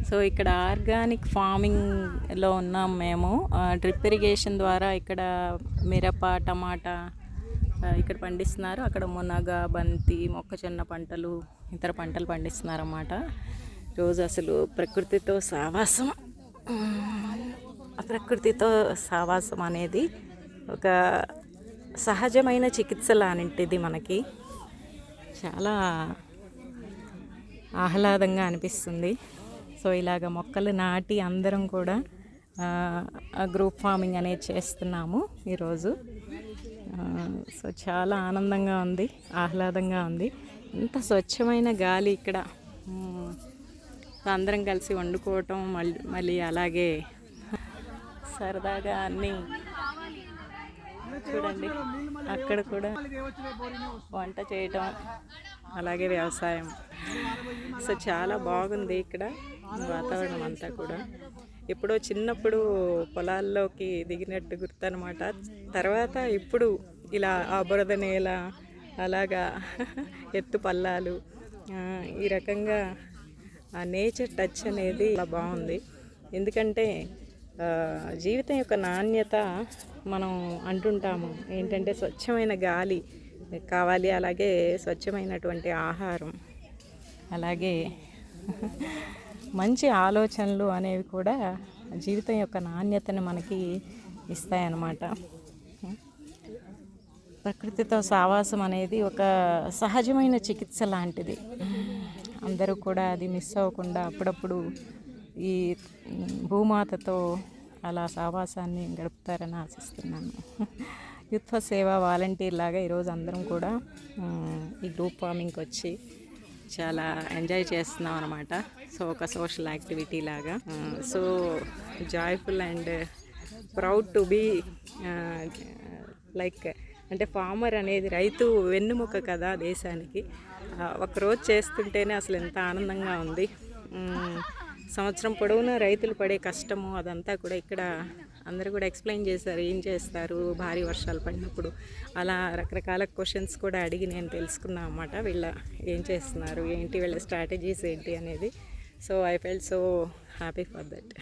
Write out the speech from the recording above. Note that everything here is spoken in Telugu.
సో ఇక్కడ ఆర్గానిక్ ఫార్మింగ్లో ఉన్నాం మేము. డ్రిప్ ఇరిగేషన్ ద్వారా ఇక్కడ మిరప, టమాటా ఇక్కడ పండిస్తున్నారు. అక్కడ మునగ, బంతి, మొక్కజొన్న పంటలు, ఇతర పంటలు పండిస్తున్నారు అన్నమాట. రోజు అసలు ప్రకృతితో సావాసం అనేది ఒక సహజమైన చికిత్స లాంటిది. మనకి చాలా ఆహ్లాదంగా అనిపిస్తుంది. సో ఇలాగ మొక్కలు నాటి అందరం కూడా గ్రూప్ ఫార్మింగ్ అనేది చేస్తున్నాము ఈరోజు. సో చాలా ఆనందంగా ఉంది, ఆహ్లాదంగా ఉంది. ఎంత స్వచ్ఛమైన గాలి ఇక్కడ. అందరం కలిసి వండుకోవటం, మళ్ళీ అలాగే సరదాగా అన్నీ చూడండి. అక్కడ కూడా వంట చేయటం, అలాగే వ్యవసాయం. సో చాలా బాగుంది ఇక్కడ వాతావరణం అంతా కూడా. ఎప్పుడో చిన్నప్పుడు పొలాల్లోకి దిగినట్టు గుర్తు అనమాట. తర్వాత ఇప్పుడు ఇలా ఆ బురద నేల, అలాగా ఎత్తు పల్లాలు, ఈ రకంగా ఆ నేచర్ టచ్ అనేది చాలా బాగుంది. ఎందుకంటే జీవితం యొక్క నాణ్యత మనం అంటుంటాము ఏంటంటే స్వచ్ఛమైన గాలి కావాలి, అలాగే స్వచ్ఛమైనటువంటి ఆహారం, అలాగే మంచి ఆలోచనలు అనేవి కూడా జీవితం యొక్క నాణ్యతను మనకి ఇస్తాయన్నమాట. ప్రకృతితో సావాసం అనేది ఒక సహజమైన చికిత్స లాంటిది. అందరూ కూడా అది మిస్ అవ్వకుండా అప్పుడప్పుడు ఈ భూమాతతో అలా సావాసాన్ని గడుపుతారని ఆశిస్తున్నాను. యూత్ ఫర్ సేవ వాలంటీర్ లాగా ఈరోజు అందరం కూడా ఈ గ్రూప్ ఫార్మింగ్కి వచ్చి చాలా ఎంజాయ్ చేస్తున్నాం అనమాట. సో ఒక సోషల్ యాక్టివిటీ లాగా. So joyful and proud to be like అంటే ఫార్మర్ అనేది రైతు వెన్నుముక కదా దేశానికి. ఒకరోజు చేస్తుంటేనే అసలు ఎంత ఆనందంగా ఉంది. సంవత్సరం పొడవునా రైతులు పడే కష్టము అదంతా కూడా ఇక్కడ అందరూ కూడా ఎక్స్ప్లెయిన్ చేశారు. ఏం చేస్తారు భారీ వర్షాలు పడినప్పుడు, అలా రకరకాల క్వశ్చన్స్ కూడా అడిగి నేను తెలుసుకున్నాను అన్నమాట. వీళ్ళ ఏం చేస్తున్నారు ఏంటి, వీళ్ళ స్ట్రాటజీస్ ఏంటి అనేది. So I felt so happy for that.